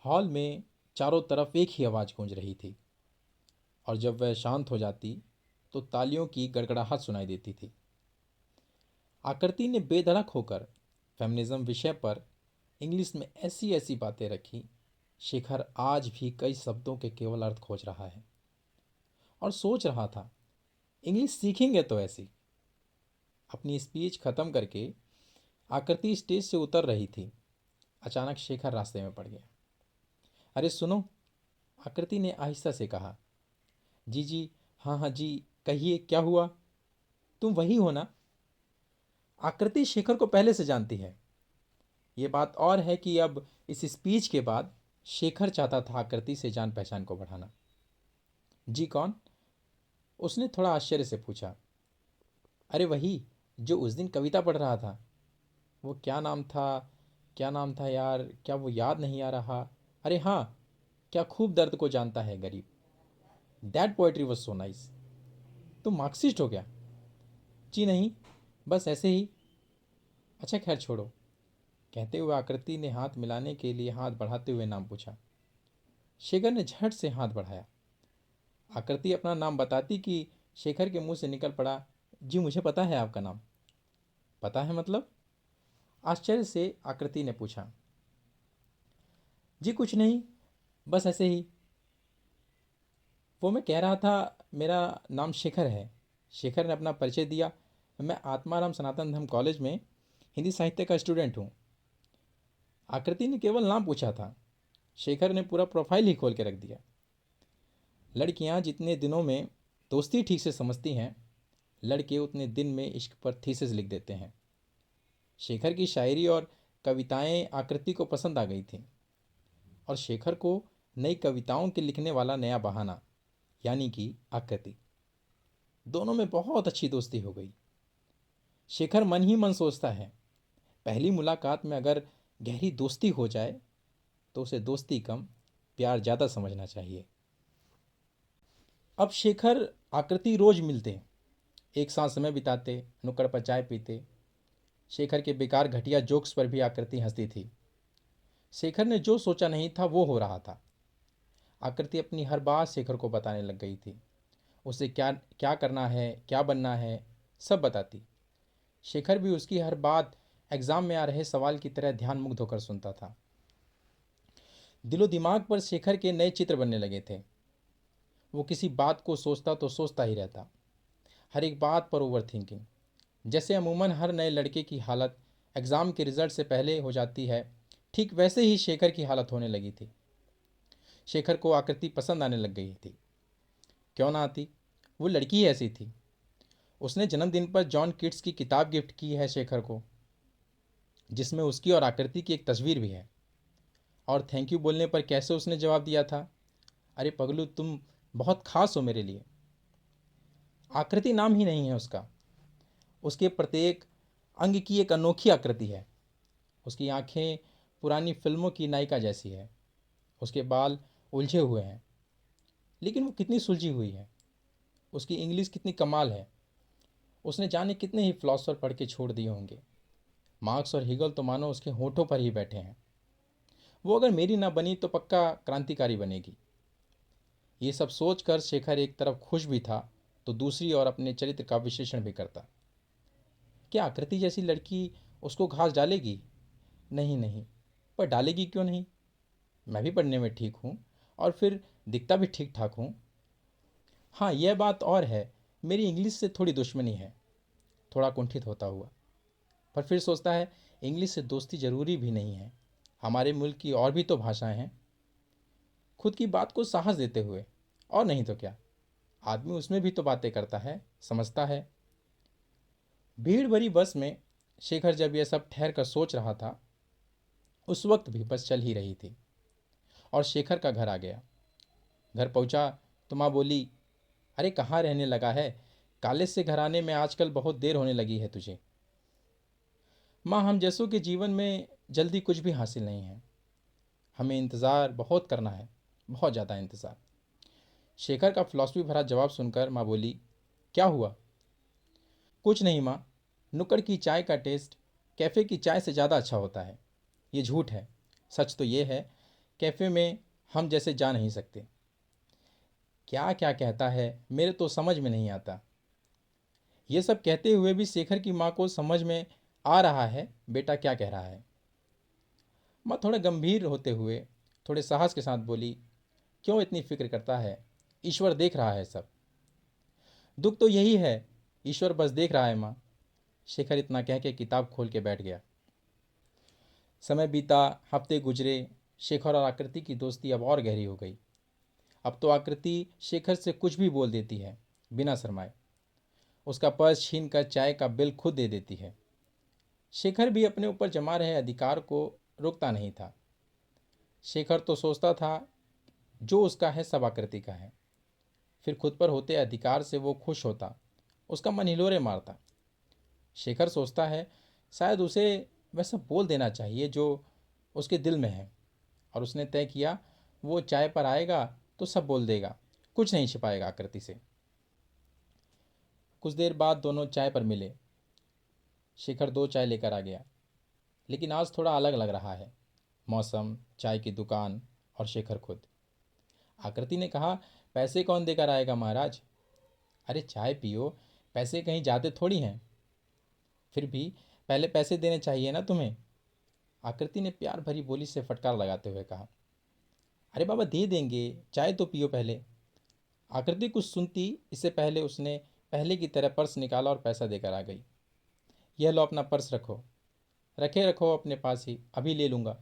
Hall में चारों तरफ एक ही आवाज़ गूंज रही थी और जब वह शांत हो जाती तो तालियों की गड़गड़ाहट सुनाई देती थी। आकृति ने बेधड़क होकर फेमिनिज्म विषय पर इंग्लिश में ऐसी ऐसी बातें रखी। शेखर आज भी कई शब्दों के केवल अर्थ खोज रहा है और सोच रहा था, इंग्लिश सीखेंगे तो ऐसी। अपनी स्पीच खत्म करके आकृति स्टेज से उतर रही थी। अचानक शेखर रास्ते में पड़ गया। अरे सुनो, आकृति ने आहिस्ता से कहा। जी जी, हाँ हाँ जी, कहिए क्या हुआ? तुम वही हो ना? आकृति शेखर को पहले से जानती है। ये बात और है कि अब इस स्पीच के बाद शेखर चाहता था आकृति से जान पहचान को बढ़ाना। जी कौन? उसने थोड़ा आश्चर्य से पूछा। अरे वही जो उस दिन कविता पढ़ रहा था। वो क्या नाम था? क्या नाम था यार, क्या वो याद नहीं आ रहा? अरे हाँ, क्या खूब दर्द को जानता है गरीब। That poetry was so nice. तुम मार्क्सिस्ट हो क्या? जी नहीं, बस ऐसे ही। अच्छा खैर छोड़ो, कहते हुए आकृति ने हाथ मिलाने के लिए हाथ बढ़ाते हुए नाम पूछा। शेखर ने झट से हाथ बढ़ाया। आकृति अपना नाम बताती कि शेखर के मुंह से निकल पड़ा, जी मुझे पता है आपका नाम। पता है मतलब? आश्चर्य से आकृति ने पूछा। जी कुछ नहीं, बस ऐसे ही। वो मैं कह रहा था, मेरा नाम शेखर है। शेखर ने अपना परिचय दिया। मैं आत्माराम सनातन धर्म कॉलेज में हिंदी साहित्य का स्टूडेंट हूँ। आकृति ने केवल नाम पूछा था, शेखर ने पूरा प्रोफाइल ही खोल के रख दिया। लड़कियां जितने दिनों में दोस्ती ठीक से समझती हैं, लड़के उतने दिन में इश्क पर थीसिस लिख देते हैं। शेखर की शायरी और कविताएं आकृति को पसंद आ गई थीं और शेखर को नई कविताओं के लिखने वाला नया बहाना, यानी कि आकृति, दोनों में बहुत अच्छी दोस्ती हो गई। शेखर मन ही मन सोचता है, पहली मुलाकात में अगर गहरी दोस्ती हो जाए तो उसे दोस्ती कम प्यार ज़्यादा समझना चाहिए। अब शेखर आकृति रोज मिलते, एक साथ समय बिताते, नुक्कड़ पर चाय पीते। शेखर के बेकार घटिया जोक्स पर भी आकृति हंसती थी। शेखर ने जो सोचा नहीं था वो हो रहा था। आकृति अपनी हर बात शेखर को बताने लग गई थी। उसे क्या क्या करना है, क्या बनना है, सब बताती। शेखर भी उसकी हर बात एग्जाम में आ रहे सवाल की तरह ध्यान मुग्ध होकर सुनता था। दिलो दिमाग पर शेखर के नए चित्र बनने लगे थे। वो किसी बात को सोचता तो सोचता ही रहता, हर एक बात पर ओवर थिंकिंग। जैसे अमूमन हर नए लड़के की हालत एग्ज़ाम के रिजल्ट से पहले हो जाती है, ठीक वैसे ही शेखर की हालत होने लगी थी। शेखर को आकृति पसंद आने लग गई थी। क्यों ना आती, वो लड़की ही ऐसी थी। उसने जन्मदिन पर जॉन किट्स की किताब गिफ्ट की है शेखर को, जिसमें उसकी और आकृति की एक तस्वीर भी है। और थैंक यू बोलने पर कैसे उसने जवाब दिया था, अरे पगलू तुम बहुत खास हो मेरे लिए। आकृति नाम ही नहीं है उसका, उसके प्रत्येक अंग की एक अनोखी आकृति है। उसकी आंखें पुरानी फिल्मों की नायिका जैसी है। उसके बाल उलझे हुए हैं, लेकिन वो कितनी सुलझी हुई है। उसकी इंग्लिश कितनी कमाल है। उसने जाने कितने ही फिलोसफर पढ़ के छोड़ दिए होंगे। मार्क्स और हिगल तो मानो उसके होठों पर ही बैठे हैं। वो अगर मेरी ना बनी तो पक्का क्रांतिकारी बनेगी। ये सब सोचकर शेखर एक तरफ खुश भी था तो दूसरी ओर अपने चरित्र का विश्लेषण भी करता। क्या आकृति जैसी लड़की उसको घास डालेगी? नहीं नहीं, पर डालेगी क्यों नहीं। मैं भी पढ़ने में ठीक हूँ और फिर दिखता भी ठीक ठाक हूँ। हाँ यह बात और है, मेरी इंग्लिश से थोड़ी दुश्मनी है। थोड़ा कुंठित होता हुआ, पर फिर सोचता है इंग्लिश से दोस्ती जरूरी भी नहीं है। हमारे मुल्क की और भी तो भाषाएं हैं। खुद की बात को साहस देते हुए, और नहीं तो क्या, आदमी उसमें भी तो बातें करता है, समझता है। भीड़ भरी बस में शेखर जब यह सब ठहर कर सोच रहा था, उस वक्त भी बस चल ही रही थी और शेखर का घर आ गया। घर पहुंचा तो माँ बोली, अरे कहाँ रहने लगा है, कॉलेज से घर आने में आजकल बहुत देर होने लगी है तुझे। माँ हम जैसों के जीवन में जल्दी कुछ भी हासिल नहीं है, हमें इंतज़ार बहुत करना है, बहुत ज़्यादा इंतज़ार। शेखर का फिलॉसफी भरा जवाब सुनकर माँ बोली, क्या हुआ? कुछ नहीं माँ, नुक्कड़ की चाय का टेस्ट कैफ़े की चाय से ज़्यादा अच्छा होता है। ये झूठ है, सच तो ये है कैफ़े में हम जैसे जा नहीं सकते। क्या क्या कहता है, मेरे तो समझ में नहीं आता। ये सब कहते हुए भी शेखर की माँ को समझ में आ रहा है बेटा क्या कह रहा है। माँ थोड़े गंभीर होते हुए थोड़े साहस के साथ बोली, क्यों इतनी फिक्र करता है, ईश्वर देख रहा है सब। दुख तो यही है, ईश्वर बस देख रहा है माँ। शेखर इतना कह के किताब खोल के बैठ गया। समय बीता, हफ्ते गुजरे। शेखर और आकृति की दोस्ती अब और गहरी हो गई। अब तो आकृति शेखर से कुछ भी बोल देती है बिना शर्माए। उसका पर्स छीन कर चाय का बिल खुद दे देती है। शेखर भी अपने ऊपर जमा रहे अधिकार को रोकता नहीं था। शेखर तो सोचता था जो उसका है सब आकृति का है। फिर खुद पर होते अधिकार से वो खुश होता, उसका मन हिलोरे मारता। शेखर सोचता है शायद उसे वैसा बोल देना चाहिए जो उसके दिल में है, और उसने तय किया वो चाय पर आएगा तो सब बोल देगा, कुछ नहीं छिपाएगा आकृति से। कुछ देर बाद दोनों चाय पर मिले। शेखर 2 चाय लेकर आ गया, लेकिन आज थोड़ा अलग लग रहा है। मौसम, चाय की दुकान और शेखर खुद। आकृति ने कहा, पैसे कौन देकर आएगा महाराज। अरे चाय पियो, पैसे कहीं जाते थोड़ी हैं। फिर भी पहले पैसे देने चाहिए ना तुम्हें। आकृति ने प्यार भरी बोली से फटकार लगाते हुए कहा, अरे बाबा दे देंगे, चाय तो पियो पहले। आकृति कुछ सुनती इससे पहले उसने पहले की तरह पर्स निकाला और पैसा देकर आ गई। यह लो अपना पर्स रखो। रखे रखो अपने पास ही, अभी ले लूँगा।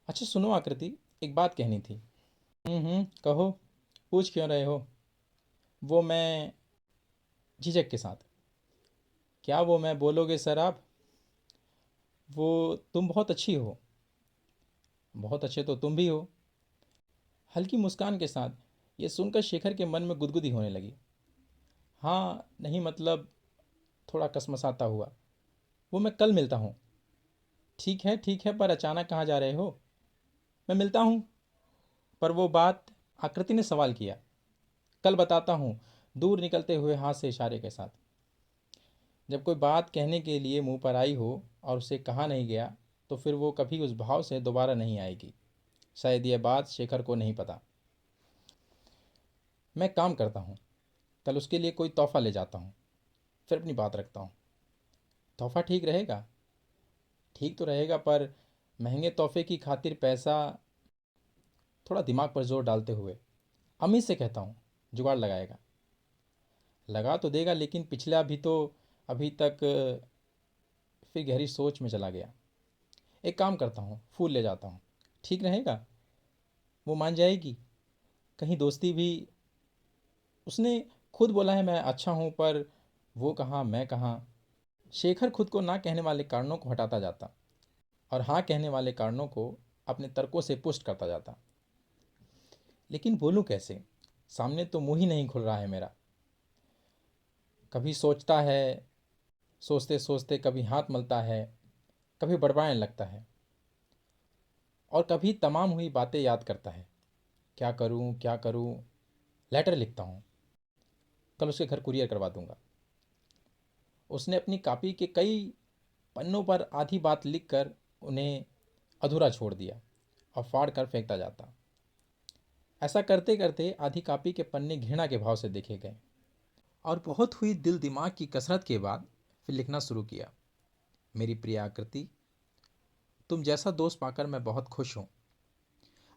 अच्छा सुनो आकृति, एक बात कहनी थी। कहो, पूछ क्यों रहे हो। वो मैं झिझक के साथ। क्या वो मैं बोलोगे सर आप। वो तुम बहुत अच्छी हो। बहुत अच्छे तो तुम भी हो। हल्की मुस्कान के साथ ये सुनकर शेखर के मन में गुदगुदी होने लगी। हाँ नहीं मतलब, थोड़ा कसमसाता हुआ, वो मैं कल मिलता हूँ। ठीक है, पर अचानक कहाँ जा रहे हो। मैं मिलता हूँ, पर वो बात। आकृति ने सवाल किया। कल बताता हूँ, दूर निकलते हुए हाथ से इशारे के साथ। जब कोई बात कहने के लिए मुंह पर आई हो और उसे कहा नहीं गया, तो फिर वो कभी उस भाव से दोबारा नहीं आएगी। शायद यह बात शेखर को नहीं पता। मैं काम करता हूँ, कल उसके लिए कोई तोहफा ले जाता हूँ, फिर अपनी बात रखता हूँ। तोहफा ठीक रहेगा। ठीक तो रहेगा, पर महंगे तोहफे की खातिर पैसा। थोड़ा दिमाग पर जोर डालते हुए, अम्मी से कहता हूँ, जुगाड़ लगाएगा। लगा तो देगा, लेकिन पिछला भी तो अभी तक। फिर गहरी सोच में चला गया। एक काम करता हूँ, फूल ले जाता हूँ। ठीक रहेगा। वो मान जाएगी। कहीं दोस्ती भी। उसने खुद बोला है मैं अच्छा हूँ, पर वो कहाँ मैं कहाँ। शेखर खुद को ना कहने वाले कारणों को हटाता जाता और हाँ कहने वाले कारणों को अपने तर्कों से पुष्ट करता जाता। लेकिन बोलूँ कैसे, सामने तो मुंह ही नहीं खुल रहा है मेरा। कभी सोचता है, सोचते सोचते कभी हाथ मलता है, कभी बड़बड़ाने लगता है, और कभी तमाम हुई बातें याद करता है। क्या करूं क्या करूं। लेटर लिखता हूं, कल उसके घर कुरियर करवा दूंगा। उसने अपनी कॉपी के कई पन्नों पर आधी बात लिखकर उन्हें अधूरा छोड़ दिया और फाड़ कर फेंकता जाता। ऐसा करते करते आधी कॉपी के पन्ने घृणा के भाव से देखे गए, और बहुत हुई दिल दिमाग की कसरत के बाद फिर लिखना शुरू किया। मेरी प्रिय आकृति, तुम जैसा दोस्त पाकर मैं बहुत खुश हूँ।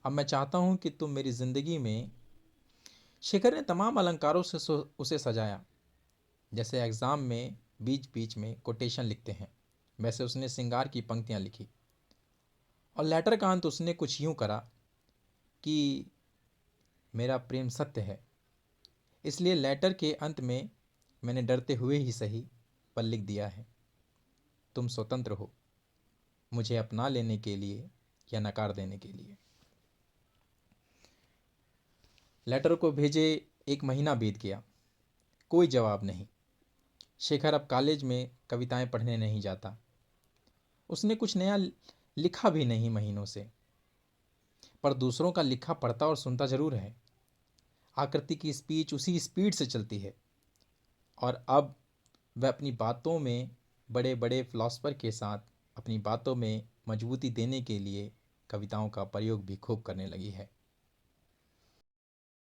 अब मैं चाहता हूँ कि तुम मेरी ज़िंदगी में। शेखर ने तमाम अलंकारों से उसे सजाया, जैसे एग्ज़ाम में बीच बीच में कोटेशन लिखते हैं, वैसे उसने श्रृंगार की पंक्तियाँ लिखी। और लेटर का अंत उसने कुछ यूँ करा कि मेरा प्रेम सत्य है। इसलिए लेटर के अंत में मैंने डरते हुए ही सही पर लिख दिया है, तुम स्वतंत्र हो मुझे अपना लेने के लिए या नकार देने के लिए। लेटर को भेजे 1 महीना बीत गया, कोई जवाब नहीं। शेखर अब कॉलेज में कविताएं पढ़ने नहीं जाता। उसने कुछ नया लिखा भी नहीं महीनों से, पर दूसरों का लिखा पढ़ता और सुनता जरूर है। आकृति की स्पीच उसी स्पीड से चलती है, और अब वह अपनी बातों में बड़े बड़े फिलोसफर के साथ अपनी बातों में मजबूती देने के लिए कविताओं का प्रयोग भी खूब करने लगी है।